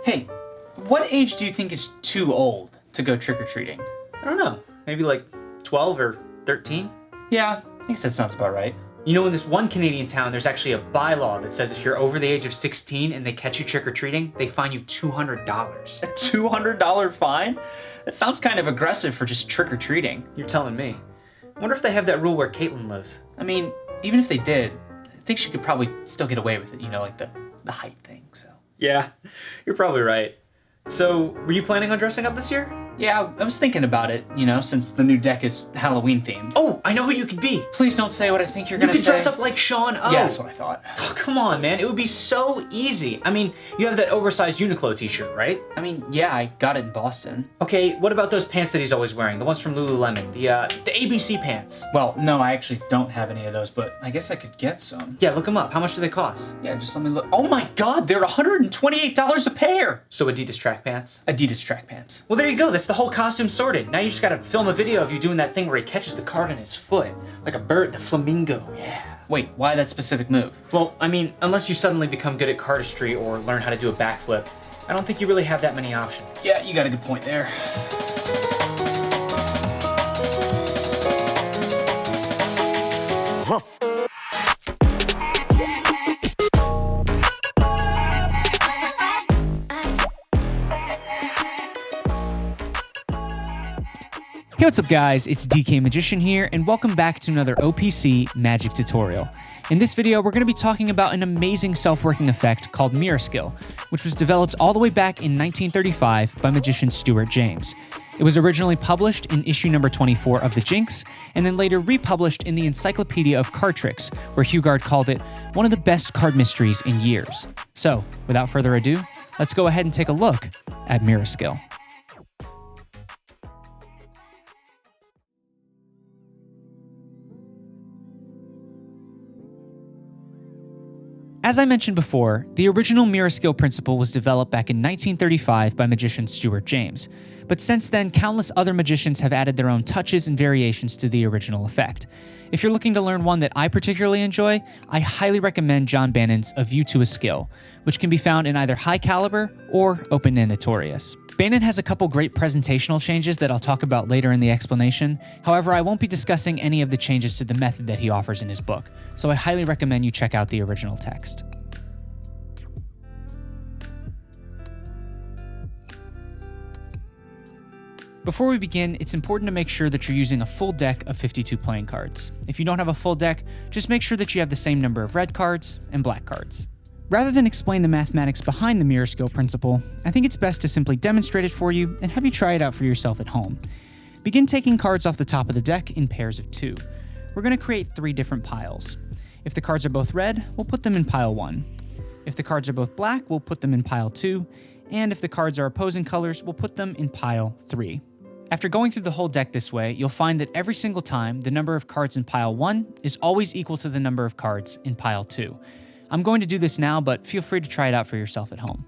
Hey, what age do you think is too old to go trick-or-treating? I don't know. Maybe like 12 or 13? Yeah, I guess that sounds about right. You know, in this one Canadian town, there's actually a bylaw that says if you're over the age of 16 and they catch you trick-or-treating, they fine you $200. A $200 fine? That sounds kind of aggressive for just trick-or-treating. You're telling me. I wonder if they have that rule where Caitlin lives. I mean, even if they did, I think she could probably still get away with it, you know, like the height thing, so. Yeah, you're probably right. So, were you planning on dressing up this year? Yeah, I was thinking about it, you know, since the new deck is Halloween themed. Oh, I know who you could be. Please don't say what I think you're gonna say. You could dress up like Sean O. Yeah, that's what I thought. Oh, come on, man. It would be so easy. I mean, you have that oversized Uniqlo t-shirt, right? I mean, yeah, I got it in Boston. Okay, what about those pants that he's always wearing? The ones from Lululemon, the ABC pants. Well, no, I actually don't have any of those, but I guess I could get some. Yeah, look them up. How much do they cost? Yeah, just let me look. Oh my God, they're $128 a pair. So Adidas track pants? Adidas track pants. Well, there you go. That's the whole costume sorted. Now you just gotta film a video of you doing that thing where he catches the card in his foot. Like a bird, the flamingo, yeah. Wait, why that specific move? Well, I mean, unless you suddenly become good at cardistry or learn how to do a backflip, I don't think you really have that many options. Yeah, you got a good point there. Hey, what's up guys? It's DKMagician here, and welcome back to another OPC magic tutorial. In this video, we're going to be talking about an amazing self-working effect called Miraskill, which was developed all the way back in 1935 by magician Stewart James. It was originally published in issue number 24 of the Jinx, and then later republished in the Encyclopedia of Card Tricks, where Hugard called it one of the best card mysteries in years. So, without further ado, let's go ahead and take a look at Miraskill. As I mentioned before, the original Miraskill principle was developed back in 1935 by magician Stewart James, but since then, countless other magicians have added their own touches and variations to the original effect. If you're looking to learn one that I particularly enjoy, I highly recommend John Bannon's A View to a Skill, which can be found in either High Caliber or Open and Notorious. Bannon has a couple great presentational changes that I'll talk about later in the explanation. However, I won't be discussing any of the changes to the method that he offers in his book, so I highly recommend you check out the original text. Before we begin, it's important to make sure that you're using a full deck of 52 playing cards. If you don't have a full deck, just make sure that you have the same number of red cards and black cards. Rather than explain the mathematics behind the Miraskill principle, I think it's best to simply demonstrate it for you and have you try it out for yourself at home. Begin taking cards off the top of the deck in pairs of 2. We're going to create 3 different piles. If the cards are both red, we'll put them in pile 1. If the cards are both black, we'll put them in pile 2. And if the cards are opposing colors, we'll put them in pile 3. After going through the whole deck this way, you'll find that every single time, the number of cards in pile 1 is always equal to the number of cards in pile 2. I'm going to do this now, but feel free to try it out for yourself at home.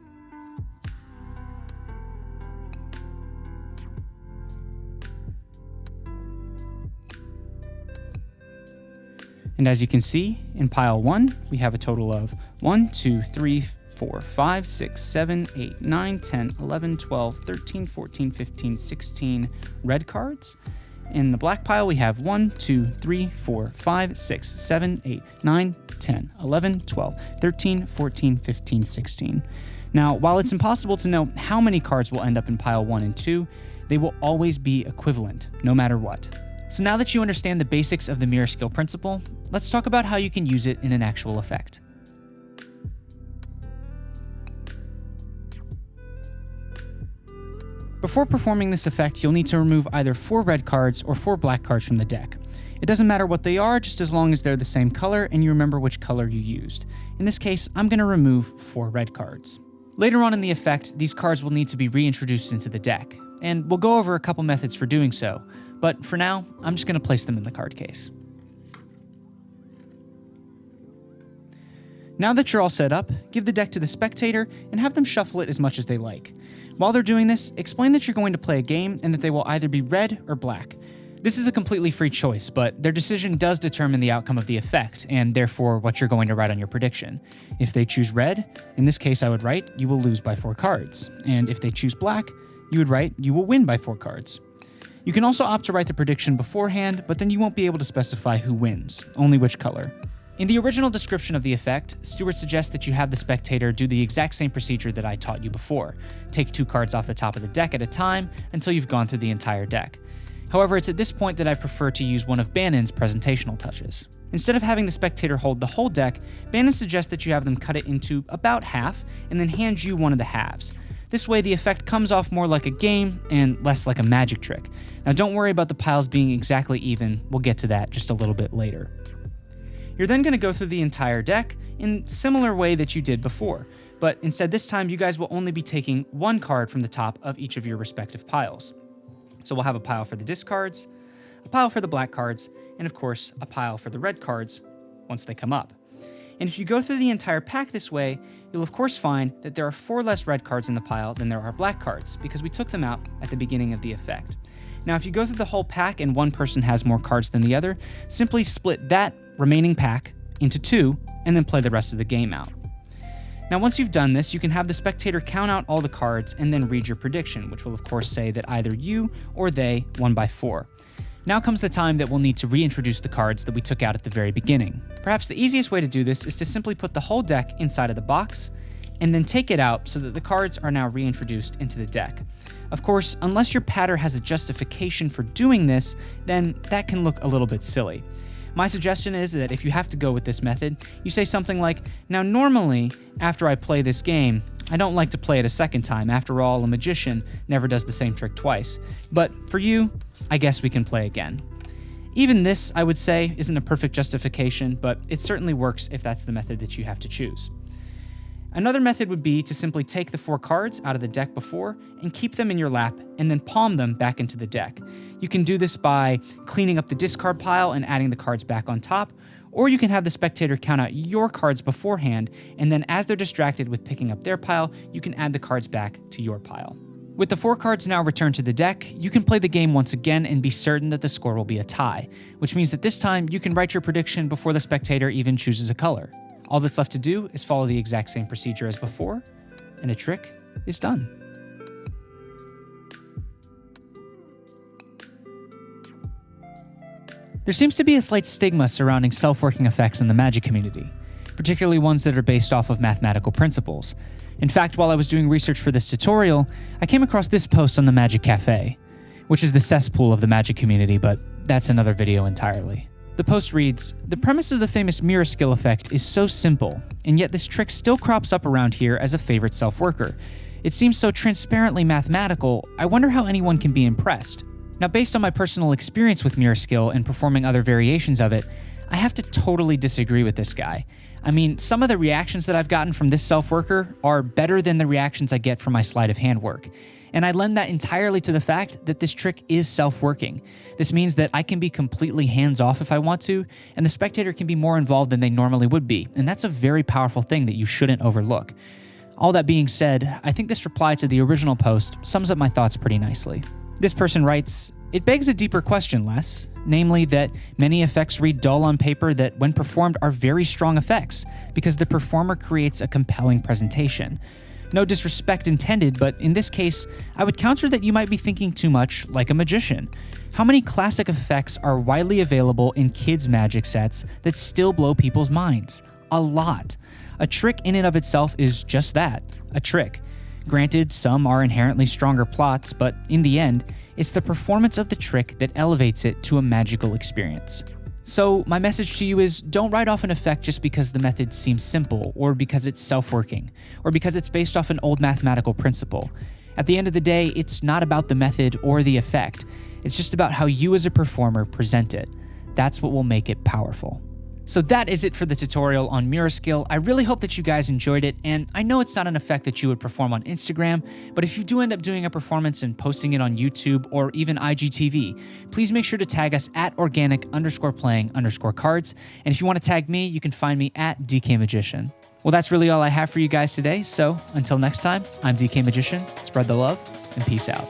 And as you can see, in pile 1, we have a total of 1, 2, 3, 4, 5, 6, 7, 8, 9, 10, 11, 12, 13, 14, 15, 16 red cards. In the black pile, we have 1, 2, 3, 4, 5, 6, 7, 8, 9, 10, 11, 12, 13, 14, 15, 16. Now, while it's impossible to know how many cards will end up in pile 1 and 2, they will always be equivalent, no matter what. So now that you understand the basics of the Miraskill principle, let's talk about how you can use it in an actual effect. Before performing this effect, you'll need to remove either 4 red cards or 4 black cards from the deck. It doesn't matter what they are, just as long as they're the same color and you remember which color you used. In this case, I'm going to remove 4 red cards. Later on in the effect, these cards will need to be reintroduced into the deck, and we'll go over a couple methods for doing so, but for now, I'm just going to place them in the card case. Now that you're all set up, give the deck to the spectator and have them shuffle it as much as they like. While they're doing this, explain that you're going to play a game and that they will either be red or black. This is a completely free choice, but their decision does determine the outcome of the effect, and therefore what you're going to write on your prediction. If they choose red, in this case I would write, you will lose by 4 cards. And if they choose black, you would write, you will win by 4 cards. You can also opt to write the prediction beforehand, but then you won't be able to specify who wins, only which color. In the original description of the effect, Stewart suggests that you have the spectator do the exact same procedure that I taught you before. Take 2 cards off the top of the deck at a time until you've gone through the entire deck. However, it's at this point that I prefer to use one of Bannon's presentational touches. Instead of having the spectator hold the whole deck, Bannon suggests that you have them cut it into about half and then hand you one of the halves. This way the effect comes off more like a game and less like a magic trick. Now don't worry about the piles being exactly even, we'll get to that just a little bit later. You're then going to go through the entire deck in a similar way that you did before, but instead this time you guys will only be taking 1 card from the top of each of your respective piles. So we'll have a pile for the discards, a pile for the black cards, and of course, a pile for the red cards once they come up. And if you go through the entire pack this way, you'll of course find that there are 4 less red cards in the pile than there are black cards, because we took them out at the beginning of the effect. Now, if you go through the whole pack and one person has more cards than the other, simply split that remaining pack into 2, and then play the rest of the game out. Now, once you've done this, you can have the spectator count out all the cards and then read your prediction, which will of course say that either you or they won by 4. Now comes the time that we'll need to reintroduce the cards that we took out at the very beginning. Perhaps the easiest way to do this is to simply put the whole deck inside of the box, and then take it out so that the cards are now reintroduced into the deck. Of course, unless your patter has a justification for doing this, then that can look a little bit silly. My suggestion is that if you have to go with this method, you say something like, now normally, after I play this game, I don't like to play it a second time. After all, a magician never does the same trick twice. But for you, I guess we can play again. Even this, I would say, isn't a perfect justification, but it certainly works if that's the method that you have to choose. Another method would be to simply take the 4 cards out of the deck before and keep them in your lap and then palm them back into the deck. You can do this by cleaning up the discard pile and adding the cards back on top, or you can have the spectator count out your cards beforehand, and then as they're distracted with picking up their pile, you can add the cards back to your pile. With the 4 cards now returned to the deck, you can play the game once again and be certain that the score will be a tie, which means that this time you can write your prediction before the spectator even chooses a color. All that's left to do is follow the exact same procedure as before, and the trick is done. There seems to be a slight stigma surrounding self-working effects in the Magic community, particularly ones that are based off of mathematical principles. In fact, while I was doing research for this tutorial, I came across this post on the Magic Cafe, which is the cesspool of the Magic community, but that's another video entirely. The post reads, "The premise of the famous Miraskill effect is so simple, and yet this trick still crops up around here as a favorite self-worker. It seems so transparently mathematical, I wonder how anyone can be impressed." Now, based on my personal experience with Miraskill and performing other variations of it, I have to totally disagree with this guy. I mean, some of the reactions that I've gotten from this self-worker are better than the reactions I get from my sleight of hand work. And I lend that entirely to the fact that this trick is self-working. This means that I can be completely hands-off if I want to, and the spectator can be more involved than they normally would be, and that's a very powerful thing that you shouldn't overlook. All that being said, I think this reply to the original post sums up my thoughts pretty nicely. This person writes, "It begs a deeper question, Les, namely that many effects read dull on paper that when performed are very strong effects, because the performer creates a compelling presentation. No disrespect intended, but in this case, I would counter that you might be thinking too much like a magician. How many classic effects are widely available in kids' magic sets that still blow people's minds? A lot. A trick in and of itself is just that, a trick. Granted, some are inherently stronger plots, but in the end, it's the performance of the trick that elevates it to a magical experience. So my message to you is, don't write off an effect just because the method seems simple, or because it's self-working, or because it's based off an old mathematical principle. At the end of the day, it's not about the method or the effect. It's just about how you as a performer present it. That's what will make it powerful. So that is it for the tutorial on Miraskill. I really hope that you guys enjoyed it, and I know it's not an effect that you would perform on Instagram, but if you do end up doing a performance and posting it on YouTube or even IGTV, please make sure to tag us at organic_playing_cards, and if you want to tag me, you can find me at DKMagician. Well, that's really all I have for you guys today, so until next time, I'm DKMagician, spread the love, and peace out.